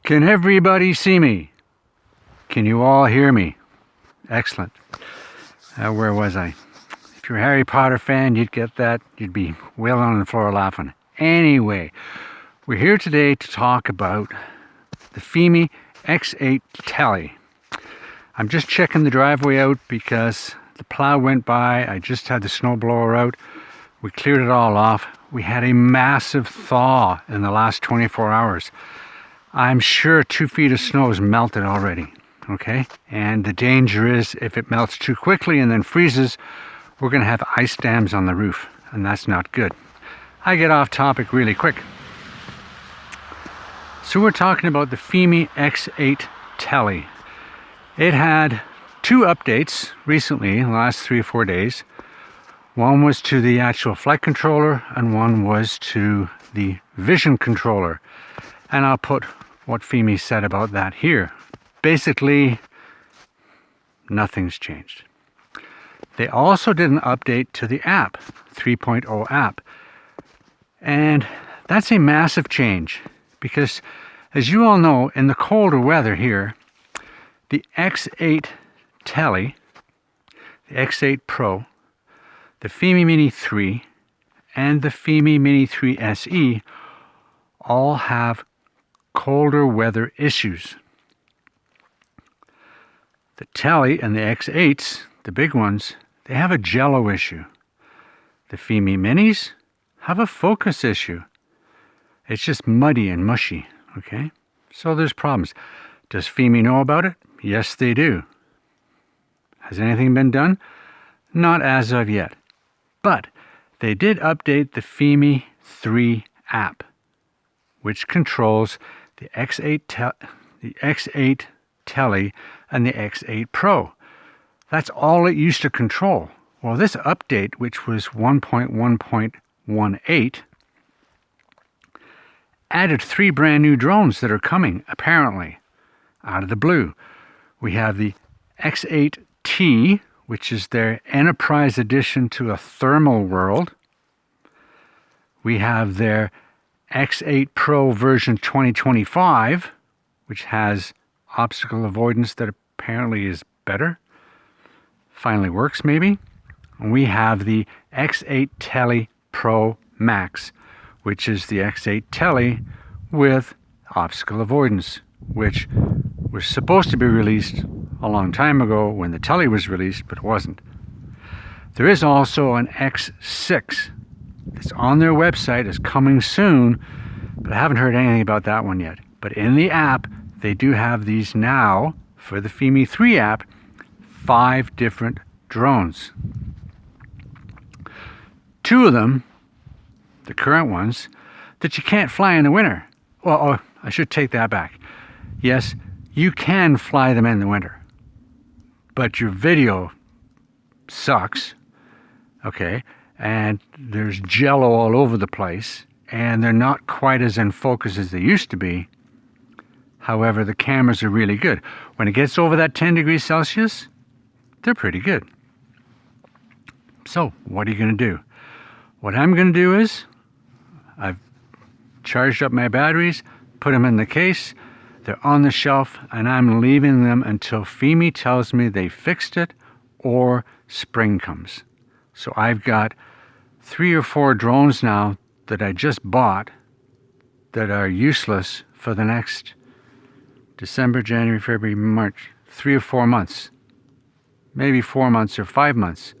Can everybody see me? Can you all hear me? Excellent. Where was I? If you're a Harry Potter fan, you'd get that. You'd be wailing on the floor laughing. Anyway, we're here today to talk about the Fimi X8 Tele. I'm just checking the driveway out because the plow went by. I just had the snowblower out. We cleared it all off. We had a massive thaw in the last 24 hours. I'm sure 2 feet of snow has melted already, okay? And the danger is if it melts too quickly and then freezes, we're going to have ice dams on the roof, and that's not good. I get off topic really quick. So we're talking about the Fimi X8 Tele. It had 2 updates recently, in the last 3 or 4 days. One was to the actual flight controller and one was to the vision controller. And I'll put what Fimi said about that here. Basically, nothing's changed. They also did an update to the app, 3.0 app. And that's a massive change because, as you all know, in the colder weather here, the X8 Tele, the X8 Pro, the Fimi Mini 3, and the Fimi Mini 3 SE all have colder weather issues. The Tele and the X8s, the big ones, they have a jello issue. The Fimi Minis have a focus issue. It's just muddy and mushy, okay? So there's problems. Does Fimi know about it? Yes, they do. Has anything been done? Not as of yet. But they did update the Fimi 3 app, which controls the X8 Tele and the X8 Pro. That's all it used to control. Well, this update, which was 1.1.18, added 3 brand new drones that are coming, apparently, out of the blue. We have the X8T, which is their enterprise edition to a thermal world. We have their X8 Pro version 2025, which has obstacle avoidance that apparently is better. Finally works, maybe. And we have the X8 Tele Pro Max, which is the X8 Tele with obstacle avoidance, which was supposed to be released a long time ago when the Tele was released, but it wasn't. There is also an X6 that's on their website, is coming soon, but I haven't heard anything about that one yet. But in the app, they do have these now, for the Fimi 3 app, 5 different drones. 2 of them, the current ones, that you can't fly in the winter. Well, I should take that back. Yes, you can fly them in the winter, but your video sucks, okay? And there's jello all over the place, and they're not quite as in focus as they used to be. However, the cameras are really good. When it gets over that 10 degrees Celsius, they're pretty good. So, what are you going to do? What I'm going to do is, I've charged up my batteries, put them in the case, they're on the shelf, and I'm leaving them until Fimi tells me they fixed it or spring comes. So I've got 3 or 4 drones now that I just bought that are useless for the next December, January, February, March, 3 or 4 months. Maybe 4 months or 5 months.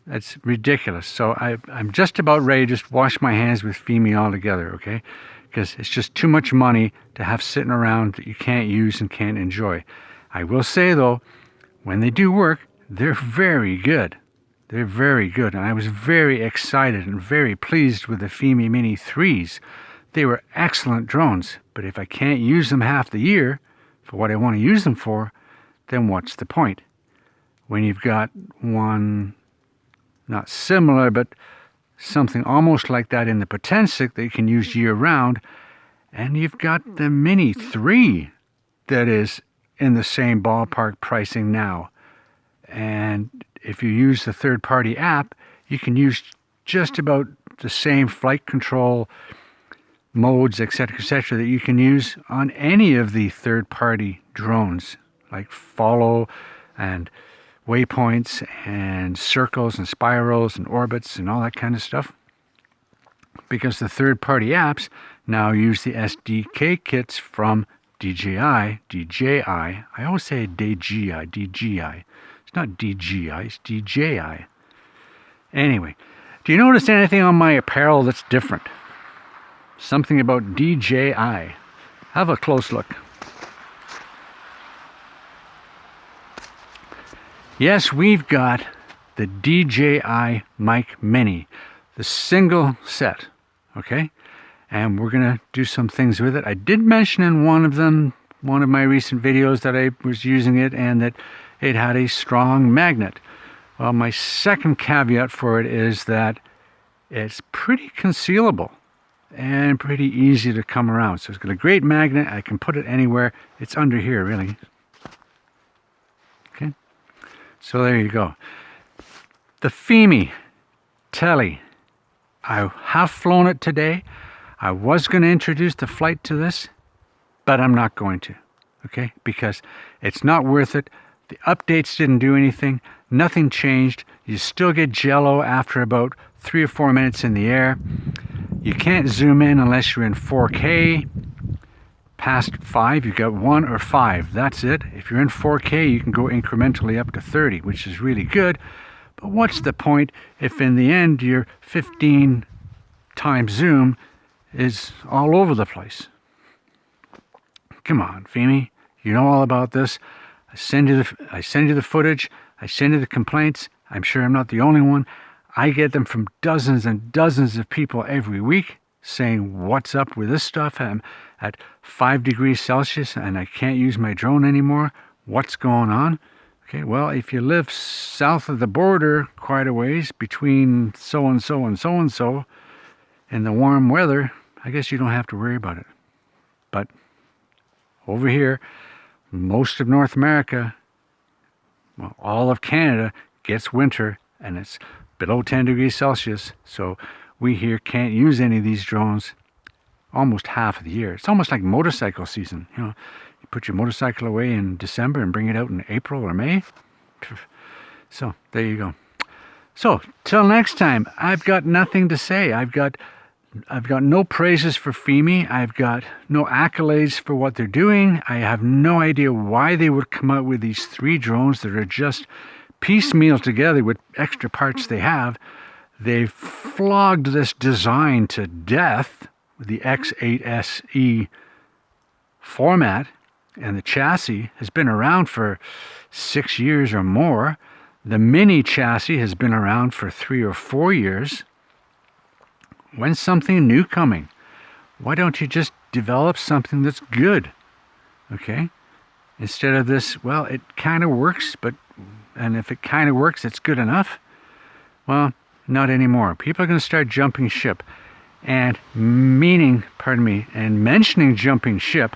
That's ridiculous. So I'm just about ready to just wash my hands with Fimi altogether, okay? Because it's just too much money to have sitting around that you can't use and can't enjoy. I will say, though, when they do work, they're very good. They're very good. And I was very excited and very pleased with the Fimi Mini 3s. They were excellent drones. But if I can't use them half the year for what I want to use them for, then what's the point? When you've got one, not similar, but something almost like that in the Potensic that you can use year-round, and you've got the Mini 3 that is in the same ballpark pricing now. And if you use the third-party app, you can use just about the same flight control modes, etc., that you can use on any of the third-party drones, like follow and waypoints and circles and spirals and orbits and all that kind of stuff. Because the third-party apps now use the SDK kits from DJI. I always say DJI. It's not DJI, it's DJI. Anyway, do you notice anything on my apparel that's different? Something about DJI. Have a close look. Yes, we've got the DJI Mic Mini, the single set, okay? And we're going to do some things with it. I did mention in one of my recent videos that I was using it and that it had a strong magnet. Well, my second caveat for it is that it's pretty concealable and pretty easy to come around. So it's got a great magnet. I can put it anywhere. It's under here, really. Okay. So there you go. The Fimi Tele. I have flown it today. I was going to introduce the flight to this, but I'm not going to. Okay? Because it's not worth it. The updates didn't do anything. Nothing changed. You still get jello after about 3 or 4 minutes in the air. You can't zoom in unless you're in 4K. Past 5, you got 1 or 5. That's it. If you're in 4K, you can go incrementally up to 30, which is really good. But what's the point if in the end your 15 times zoom is all over the place? Come on, Fimi. You know all about this. I send you the footage. I send you the complaints. I'm sure I'm not the only one. I get them from dozens and dozens of people every week saying, what's up with this stuff? I'm at 5 degrees Celsius and I can't use my drone anymore. What's going on? Okay, well, if you live south of the border quite a ways between so-and-so and so-and-so in the warm weather, I guess you don't have to worry about it. But over here, most of North America, well, all of Canada gets winter and it's below 10 degrees Celsius. So we here can't use any of these drones almost half of the year. It's almost like motorcycle season. You know, you put your motorcycle away in December and bring it out in April or May. So there you go. So till next time, I've got nothing to say. I've got no praises for Fimi. I've got no accolades for what they're doing. I have no idea why they would come out with these 3 drones that are just piecemeal together with extra parts they have. They've flogged this design to death with the X8 SE format, and the chassis has been around for 6 years or more. The mini chassis has been around for 3 or 4 years. When's something new coming? Why don't you just develop something that's good? Okay? Instead of this, well, it kind of works, and if it kind of works, it's good enough. Well, not anymore. People are going to start jumping ship. And mentioning jumping ship,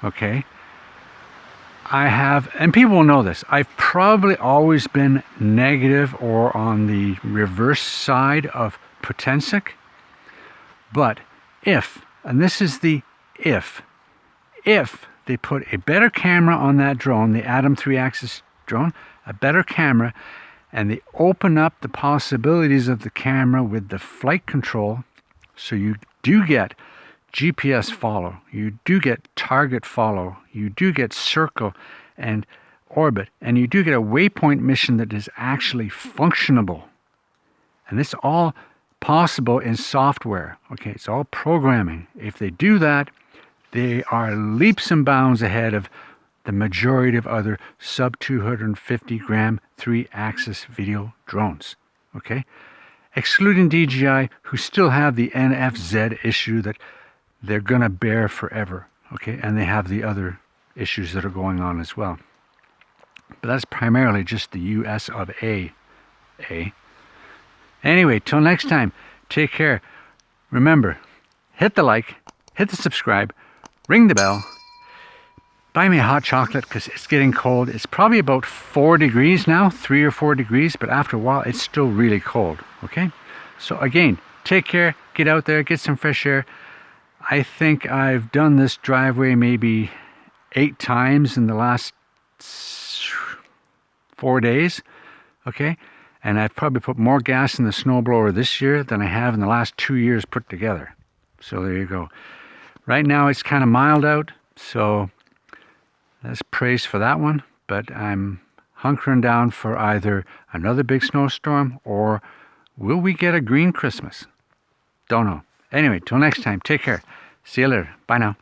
okay, and people will know this, I've probably always been negative or on the reverse side of Potensic. But if they put a better camera on that drone, the Atom 3-axis drone, a better camera, and they open up the possibilities of the camera with the flight control, so you do get GPS follow, you do get target follow, you do get circle and orbit, and you do get a waypoint mission that is actually functionable. And this all possible in software. Okay, it's all programming. If they do that, they are leaps and bounds ahead of the majority of other sub 250 gram 3-axis video drones. Okay, excluding DJI, who still have the NFZ issue that they're gonna bear forever. Okay, and they have the other issues that are going on as well. But that's primarily just the US of A. Anyway, till next time, take care. Remember, hit the like, hit the subscribe, ring the bell, buy me a hot chocolate because it's getting cold. It's probably about 4 degrees now, 3 or 4 degrees, but after a while, it's still really cold, okay? So again, take care, get out there, get some fresh air. I think I've done this driveway maybe 8 times in the last 4 days, okay? And I've probably put more gas in the snowblower this year than I have in the last 2 years put together. So there you go. Right now it's kind of mild out, so let's praise for that one. But I'm hunkering down for either another big snowstorm or will we get a green Christmas? Don't know. Anyway, till next time, take care. See you later. Bye now.